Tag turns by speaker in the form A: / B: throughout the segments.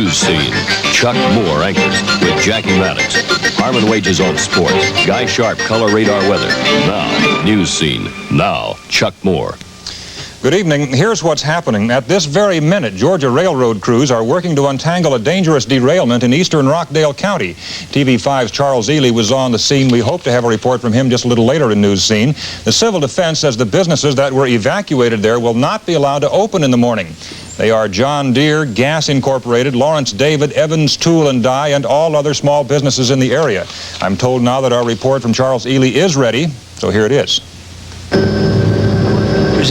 A: News Scene. Chuck Moore anchors with Jackie Maddox. Harmon Wages on sports. Guy Sharp, color radar weather. Now, News Scene. Now, Chuck Moore.
B: Good evening. Here's what's happening. At this very minute, Georgia railroad crews are working to untangle a dangerous derailment in eastern Rockdale County. TV5's Charles Ely was on the scene. We hope to have a report from him just a little later in News Scene. The Civil Defense says the businesses that were evacuated there will not be allowed to open in the morning. They are John Deere, Gas Incorporated, Lawrence David, Evans Tool and Die, and all other small businesses in the area. I'm told now that our report from Charles Ely is ready, so here it is.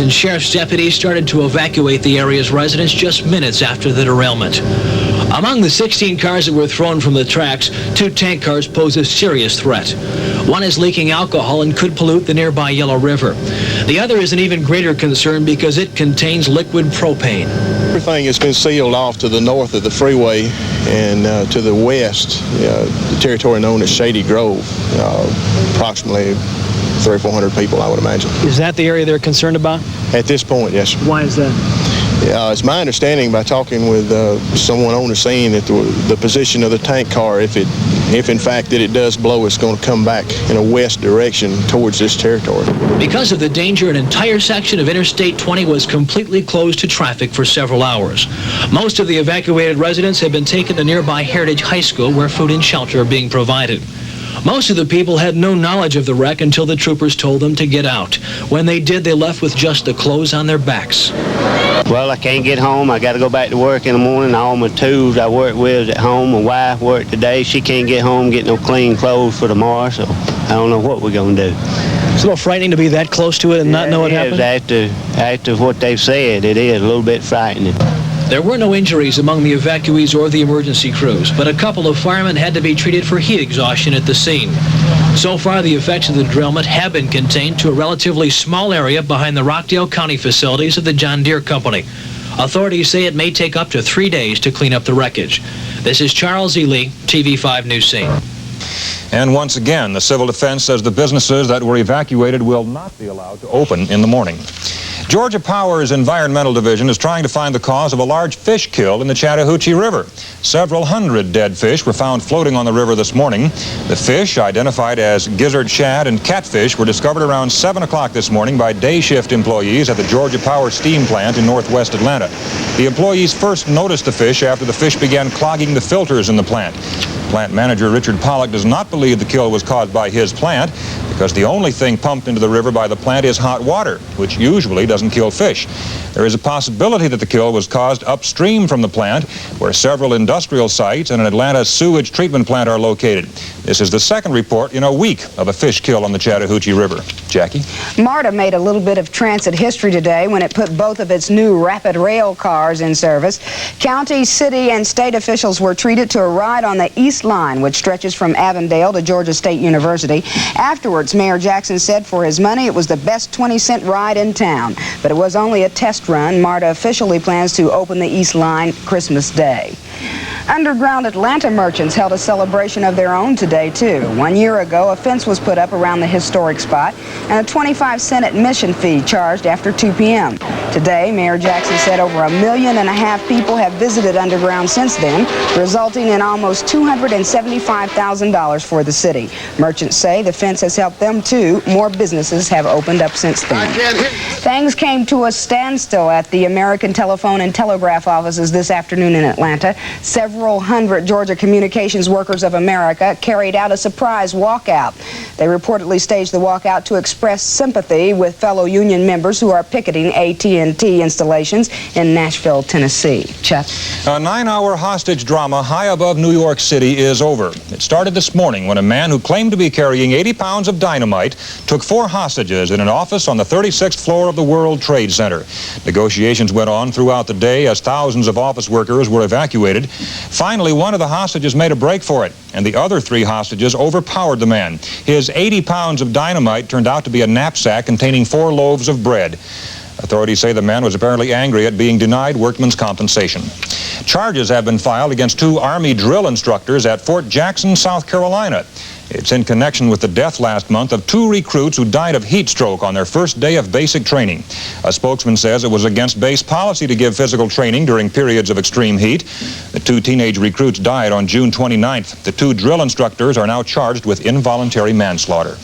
C: And sheriff's deputies started to evacuate the area's residents just minutes after the derailment. Among the 16 cars that were thrown from the tracks, 2 tank cars pose a serious threat. One is leaking alcohol and could pollute the nearby Yellow River. The other is an even greater concern because it contains liquid propane.
D: Everything has been sealed off to the north of the freeway and to the west, the territory known as Shady Grove, approximately 300 or 400 people, I would imagine.
E: Is that the area they're concerned about?
D: At this point, yes.
E: Why is that?
D: It's my understanding by talking with someone on the scene that the position of the tank car, if in fact that it does blow, it's going to come back in a west direction towards this territory.
C: Because of the danger, an entire section of Interstate 20 was completely closed to traffic for several hours. Most of the evacuated residents have been taken to nearby Heritage High School, where food and shelter are being provided. Most of the people had no knowledge of the wreck until the troopers told them to get out. When they did, they left with just the clothes on their backs.
F: Well, I can't get home. I got to go back to work in the morning. All my tools I work with at home. My wife worked today. She can't get home, get no clean clothes for tomorrow, so I don't know what we're going to do.
E: It's a little frightening to be that close to it and not know what happened?
F: After what they've said, it is a little bit frightening.
C: There were no injuries among the evacuees or the emergency crews, but a couple of firemen had to be treated for heat exhaustion at the scene. So far, the effects of the derailment have been contained to a relatively small area behind the Rockdale County facilities of the John Deere Company. Authorities say it may take up to 3 days to clean up the wreckage. This is Charles Ely, TV5 News Scene.
B: And once again, the Civil Defense says the businesses that were evacuated will not be allowed to open in the morning. Georgia Power's Environmental Division is trying to find the cause of a large fish kill in the Chattahoochee River. Several hundred dead fish were found floating on the river this morning. The fish, identified as gizzard shad and catfish, were discovered around 7 o'clock this morning by day shift employees at the Georgia Power steam plant in northwest Atlanta. The employees first noticed the fish after the fish began clogging the filters in the plant. Plant manager Richard Pollock does not believe the kill was caused by his plant because the only thing pumped into the river by the plant is hot water, which usually doesn't kill fish. There is a possibility that the kill was caused upstream from the plant, where several industrial sites and an Atlanta sewage treatment plant are located. This is the second report in a week of a fish kill on the Chattahoochee River. Jackie?
G: Marta made a little bit of transit history today when it put both of its new rapid rail cars in service. County, city, and state officials were treated to a ride on the East Line, which stretches from Avondale to Georgia State University. Afterwards, Mayor Jackson said for his money it was the best 20-cent ride in town. But it was only a test run. Marta officially plans to open the East Line Christmas Day. Underground Atlanta merchants held a celebration of their own today, too. 1 year ago, a fence was put up around the historic spot and a 25-cent admission fee charged after 2 p.m. Today, Mayor Jackson said over 1.5 million people have visited Underground since then, resulting in almost $275,000 for the city. Merchants say the fence has helped them, too. More businesses have opened up since then. Things came to a standstill at the American Telephone and Telegraph offices this afternoon in Atlanta. Several hundred Georgia Communications Workers of America carried out a surprise walkout. They reportedly staged the walkout to express sympathy with fellow union members who are picketing AT&T installations in Nashville, Tennessee. Chuck?
B: A 9-hour hostage drama high above New York City is over. It started this morning when a man who claimed to be carrying 80 pounds of dynamite took 4 hostages in an office on the 36th floor of the World Trade Center. Negotiations went on throughout the day as thousands of office workers were evacuated. Finally, one of the hostages made a break for it, and the other 3 hostages overpowered the man. His 80 pounds of dynamite turned out to be a knapsack containing 4 loaves of bread. Authorities say the man was apparently angry at being denied workman's compensation. Charges have been filed against 2 Army drill instructors at Fort Jackson, South Carolina. It's in connection with the death last month of 2 recruits who died of heat stroke on their first day of basic training. A spokesman says it was against base policy to give physical training during periods of extreme heat. The 2 teenage recruits died on June 29th. The 2 drill instructors are now charged with involuntary manslaughter.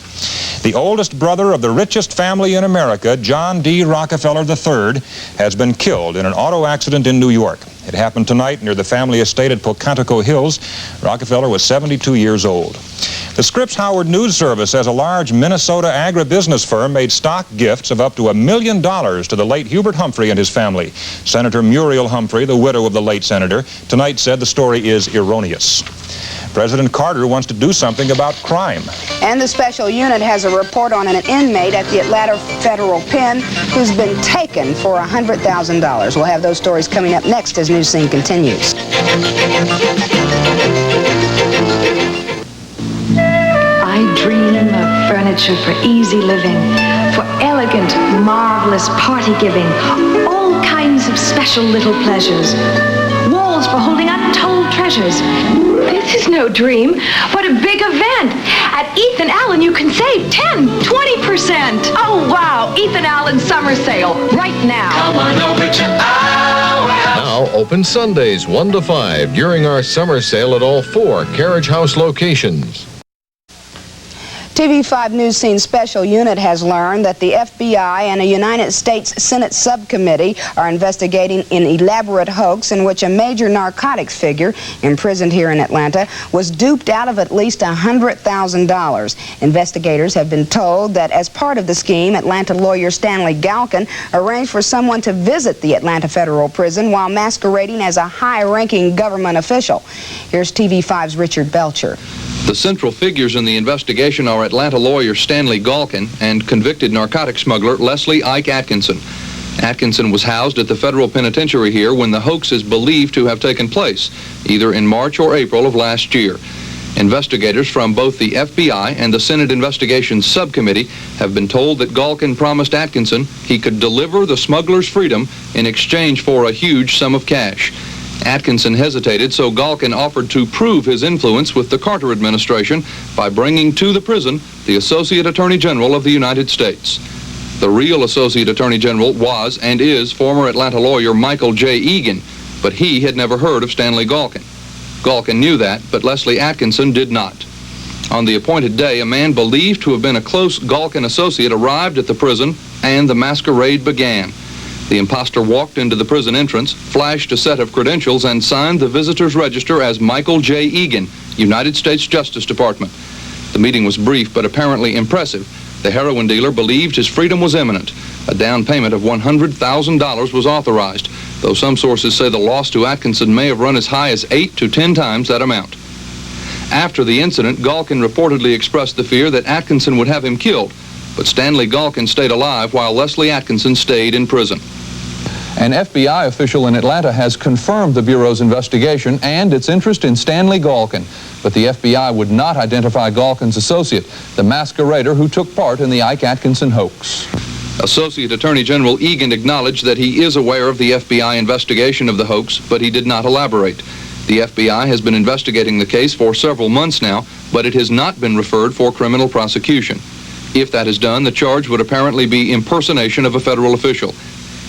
B: The oldest brother of the richest family in America, John D. Rockefeller III, has been killed in an auto accident in New York. It happened tonight near the family estate at Pocantico Hills. Rockefeller was 72 years old. The Scripps Howard News Service says a large Minnesota agribusiness firm made stock gifts of up to $1 million to the late Hubert Humphrey and his family. Senator Muriel Humphrey, the widow of the late senator, tonight said the story is erroneous. President Carter wants to do something about crime.
G: And the special unit has a report on an inmate at the Atlanta Federal Pen who's been taken for $100,000. We'll have those stories coming up next as News Scene continues.
H: I dream of furniture for easy living, for elegant, marvelous party giving, all kinds of special little pleasures, walls for holding untold treasures. This is no dream, but a big event. At Ethan Allen, you can save 10, 20%. Oh, wow, Ethan Allen summer sale, right now.
I: Come on over to our house. Now open Sundays 1 to 5 during our summer sale at all 4 Carriage House locations.
G: TV5 News Scene Special Unit has learned that the FBI and a United States Senate subcommittee are investigating an elaborate hoax in which a major narcotics figure imprisoned here in Atlanta was duped out of at least $100,000. Investigators have been told that as part of the scheme, Atlanta lawyer Stanley Galkin arranged for someone to visit the Atlanta Federal Prison while masquerading as a high-ranking government official. Here's TV5's Richard Belcher.
J: The central figures in the investigation are Atlanta lawyer Stanley Galkin and convicted narcotic smuggler Leslie Ike Atkinson. Atkinson was housed at the federal penitentiary here when the hoax is believed to have taken place, either in March or April of last year. Investigators from both the FBI and the Senate Investigations Subcommittee have been told that Galkin promised Atkinson he could deliver the smuggler's freedom in exchange for a huge sum of cash. Atkinson hesitated, so Galkin offered to prove his influence with the Carter administration by bringing to the prison the Associate Attorney General of the United States. The real Associate Attorney General was and is former Atlanta lawyer Michael J. Egan, but he had never heard of Stanley Galkin. Galkin knew that, but Leslie Atkinson did not. On the appointed day, a man believed to have been a close Galkin associate arrived at the prison, and the masquerade began. The imposter walked into the prison entrance, flashed a set of credentials, and signed the visitor's register as Michael J. Egan, United States Justice Department. The meeting was brief but apparently impressive. The heroin dealer believed his freedom was imminent. A down payment of $100,000 was authorized, though some sources say the loss to Atkinson may have run as high as 8 to 10 times that amount. After the incident, Galkin reportedly expressed the fear that Atkinson would have him killed, but Stanley Galkin stayed alive while Leslie Atkinson stayed in prison.
K: An FBI official in Atlanta has confirmed the Bureau's investigation and its interest in Stanley Galkin, but the FBI would not identify Galkin's associate, the masquerader who took part in the Ike Atkinson hoax.
J: Associate Attorney General Egan acknowledged that he is aware of the FBI investigation of the hoax, but he did not elaborate. The FBI has been investigating the case for several months now, but it has not been referred for criminal prosecution. If that is done, the charge would apparently be impersonation of a federal official.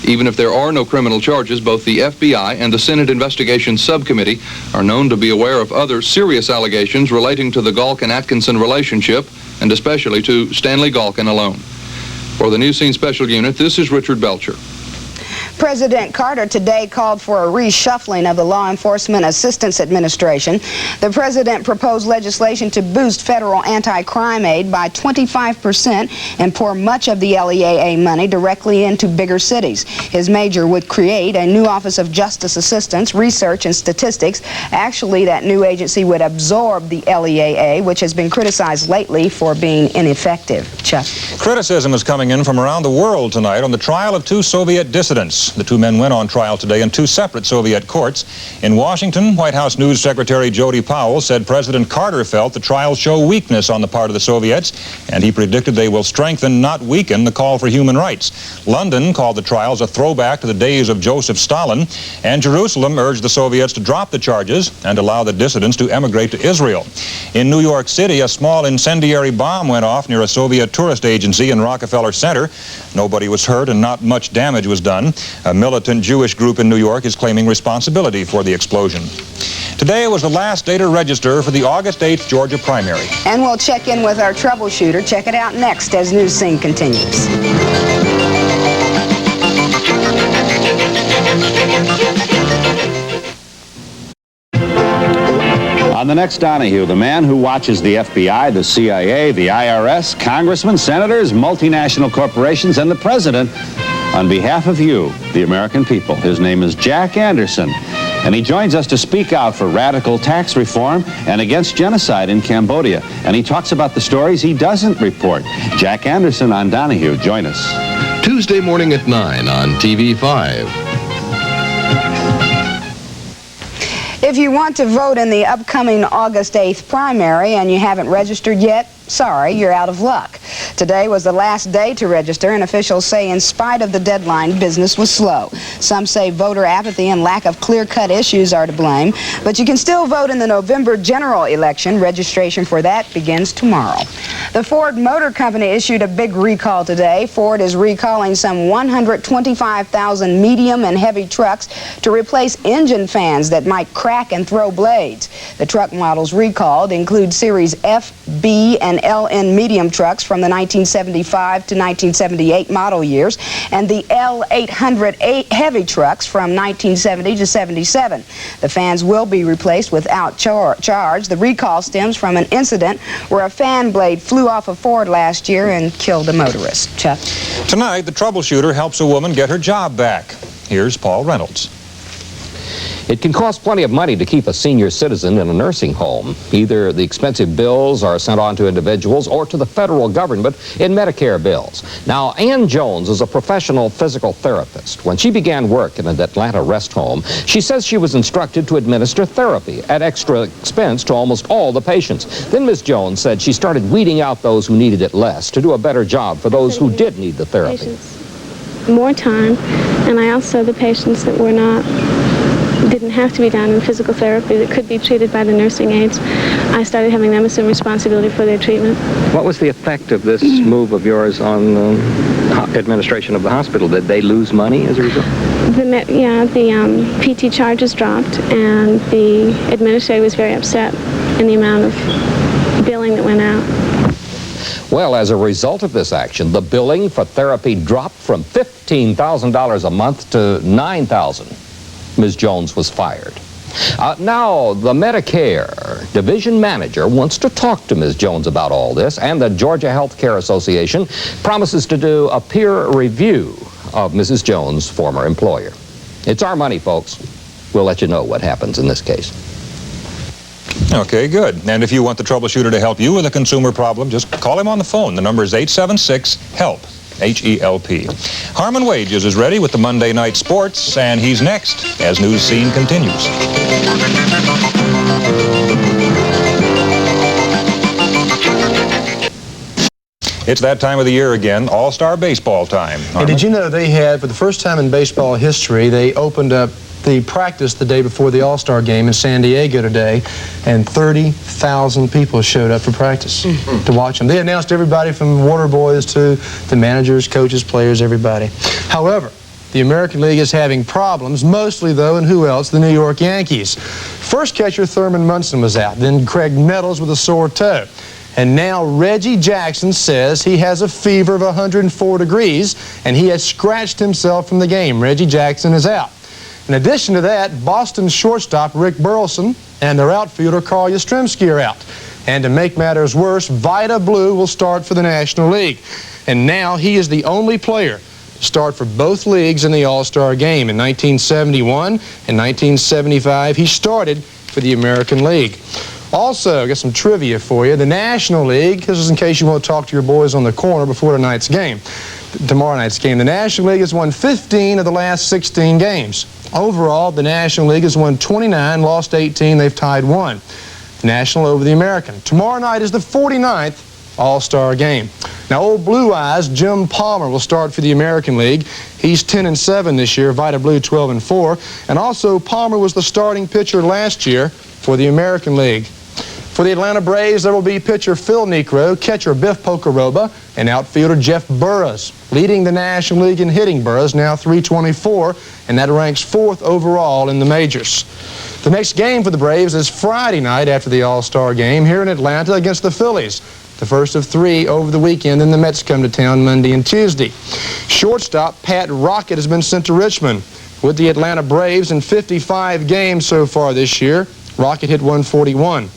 J: Even if there are no criminal charges, both the FBI and the Senate Investigations Subcommittee are known to be aware of other serious allegations relating to the Galkin-Atkinson relationship, and especially to Stanley Galkin alone. For the News Scene Special Unit, this is Richard Belcher.
G: President Carter today called for a reshuffling of the Law Enforcement Assistance Administration. The president proposed legislation to boost federal anti-crime aid by 25% and pour much of the LEAA money directly into bigger cities. His measure would create a new Office of Justice Assistance, Research, and Statistics. Actually, that new agency would absorb the LEAA, which has been criticized lately for being ineffective. Chuck.
B: Criticism is coming in from around the world tonight on the trial of 2 Soviet dissidents. Soviets. The two men went on trial today in two separate Soviet courts. In Washington, White House News Secretary Jody Powell said President Carter felt the trials show weakness on the part of the Soviets, and he predicted they will strengthen, not weaken, the call for human rights. London called the trials a throwback to the days of Joseph Stalin, and Jerusalem urged the Soviets to drop the charges and allow the dissidents to emigrate to Israel. In New York City, a small incendiary bomb went off near a Soviet tourist agency in Rockefeller Center. Nobody was hurt and not much damage was done. A militant Jewish group in New York is claiming responsibility for the explosion. Today was the last day to register for the August 8th Georgia primary.
G: And we'll check in with our troubleshooter. Check it out next as News Scene continues.
L: On the next Donahue, the man who watches the FBI, the CIA, the IRS, congressmen, senators, multinational corporations, and the president on behalf of you, the American people. His name is Jack Anderson, and he joins us to speak out for radical tax reform and against genocide in Cambodia. And he talks about the stories he doesn't report. Jack Anderson on Donahue. Join us.
I: Tuesday morning at 9 on TV5.
G: If you want to vote in the upcoming August 8th primary and you haven't registered yet, sorry, you're out of luck. Today was the last day to register, and officials say in spite of the deadline, business was slow. Some say voter apathy and lack of clear-cut issues are to blame, but you can still vote in the November general election. Registration for that begins tomorrow. The Ford Motor Company issued a big recall today. Ford is recalling some 125,000 medium and heavy trucks to replace engine fans that might crack and throw blades. The truck models recalled include Series F, B, and LN medium trucks from the 1975 to 1978 model years, and the L800 heavy trucks from 1970 to 77. The fans will be replaced without charge. The recall stems from an incident where a fan blade flew off a Ford last year and killed a motorist. Chuck?
B: Tonight, the troubleshooter helps a woman get her job back. Here's Paul Reynolds.
M: It can cost plenty of money to keep a senior citizen in a nursing home. Either the expensive bills are sent on to individuals or to the federal government in Medicare bills. Now, Ann Jones is a professional physical therapist. When she began work in an Atlanta rest home, she says she was instructed to administer therapy at extra expense to almost all the patients. Then Ms. Jones said she started weeding out those who needed it less to do a better job for those who did need the therapy.
N: More time, and I also the patients that didn't have to be done in physical therapy that could be treated by the nursing aides. I started having them assume responsibility for their treatment.
O: What was the effect of this move of yours on the administration of the hospital? Did they lose money as a result?
N: The PT charges dropped, and the administrator was very upset in the amount of billing that went out.
M: Well, as a result of this action, the billing for therapy dropped from $15,000 a month to $9,000. Ms. Jones was fired. Now, the Medicare division manager wants to talk to Ms. Jones about all this, and the Georgia Health Care Association promises to do a peer review of Mrs. Jones' former employer. It's our money, folks. We'll let you know what happens in this case.
B: Okay, good. And if you want the troubleshooter to help you with a consumer problem, just call him on the phone. The number is 876-HELP. H-E-L-P. Harmon Wages is ready with the Monday Night Sports, and he's next as News Scene continues. It's that time of the year again, All-Star Baseball time.
P: Hey, did you know they had, for the first time in baseball history, they opened up the practice the day before the All-Star game in San Diego today, and 30,000 people showed up for practice to watch them. They announced everybody from water boys to the managers, coaches, players, everybody. However, the American League is having problems, mostly though, and who else? The New York Yankees. First catcher Thurman Munson was out, then Craig Nettles with a sore toe. And now Reggie Jackson says he has a fever of 104 degrees, and he has scratched himself from the game. Reggie Jackson is out. In addition to that, Boston shortstop Rick Burleson and their outfielder Carl Yastrzemski are out. And to make matters worse, Vida Blue will start for the National League. And now he is the only player to start for both leagues in the All-Star game. In 1971 and 1975, he started for the American League. Also, got some trivia for you. The National League, this is in case you want to talk to your boys on the corner before tonight's game. Tomorrow night's game. The National League has won 15 of the last 16 games. Overall, the National League has won 29, lost 18, they've tied 1. National over the American. Tomorrow night is the 49th All-Star game. Now, old Blue Eyes, Jim Palmer, will start for the American League. He's 10-7 this year, Vita Blue 12-4. And also, Palmer was the starting pitcher last year for the American League. For the Atlanta Braves, there will be pitcher Phil Niekro, catcher Biff Pocoroba, and outfielder Jeff Burris, leading the National League in hitting. Burris now 324, and that ranks 4th overall in the majors. The next game for the Braves is Friday night after the All-Star game here in Atlanta against the Phillies. The first of 3 over the weekend, then the Mets come to town Monday and Tuesday. Shortstop Pat Rockett has been sent to Richmond. With the Atlanta Braves in 55 games so far this year, Rockett hit 141.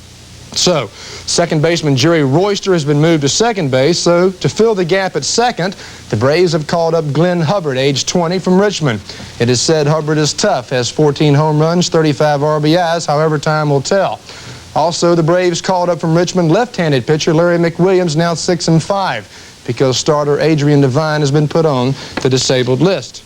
P: So, second baseman Jerry Royster has been moved to second base, so to fill the gap at second, the Braves have called up Glenn Hubbard, age 20, from Richmond. It is said Hubbard is tough, has 14 home runs, 35 RBIs, however time will tell. Also, the Braves called up from Richmond left-handed pitcher Larry McWilliams, now 6-5, because starter Adrian Devine has been put on the disabled list.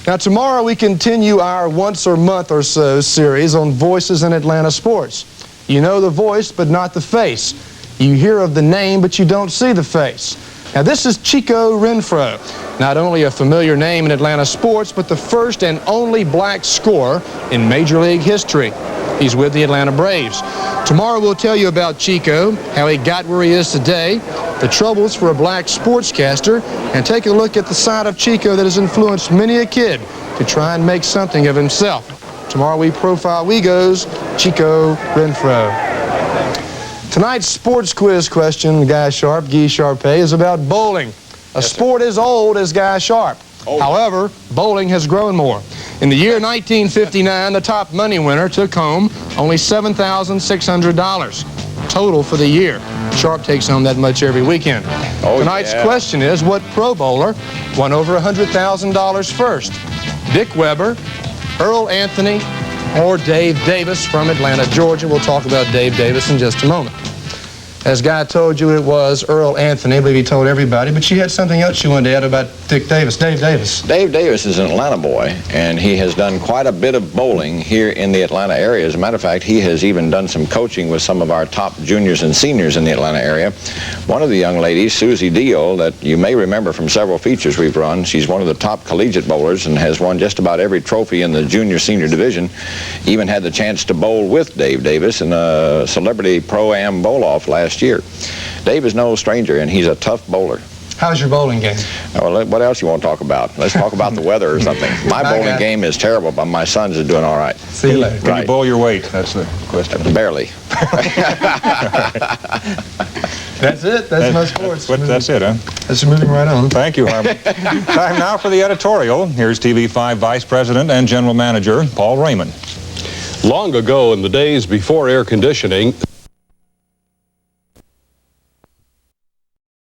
P: Now, tomorrow we continue our once a month or so series on voices in Atlanta sports. You know the voice, but not the face. You hear of the name, but you don't see the face. Now, this is Chico Renfro. Not only a familiar name in Atlanta sports, but the first and only black scorer in Major League history. He's with the Atlanta Braves. Tomorrow we'll tell you about Chico, how he got where he is today, the troubles for a black sportscaster, and take a look at the side of Chico that has influenced many a kid to try and make something of himself. Tomorrow we profile WeGo's Chico Renfro. Tonight's sports quiz question, Guy Sharp, Guy Sharpay, is about bowling. A sport as old as Guy Sharp. However, bowling has grown more. In the year 1959, the top money winner took home only $7,600 total for the year. Sharp takes home that much every weekend. Tonight's question is, what Pro Bowler won over $100,000 first? Dick Weber, Earl Anthony, or Dave Davis from Atlanta, Georgia. We'll talk about Dave Davis in just a moment. As Guy told you, it was Earl Anthony. I believe he told everybody, but she had something else she wanted to add about Dick Davis. Dave Davis.
Q: Dave Davis is an Atlanta boy, and he has done quite a bit of bowling here in the Atlanta area. As a matter of fact, he has even done some coaching with some of our top juniors and seniors in the Atlanta area. One of the young ladies, Susie Dio, that you may remember from several features we've run, she's one of the top collegiate bowlers and has won just about every trophy in the junior-senior division. Even had the chance to bowl with Dave Davis in a celebrity pro-am bowl-off last year. Dave is no stranger, and he's a tough bowler.
P: How's your bowling game?
Q: Well, what else you want to talk about? Let's talk about the weather or something. My bowling game is terrible, but my son's is doing all right.
B: See you later. Can you bowl your weight? That's the question.
Q: Barely.
P: That's it. That's my sports.
B: That's it, huh?
P: That's moving right on.
B: Thank you, Harmon. Time now for the editorial. Here's TV5 Vice President and General Manager Paul Raymond.
R: Long ago, in the days before air conditioning,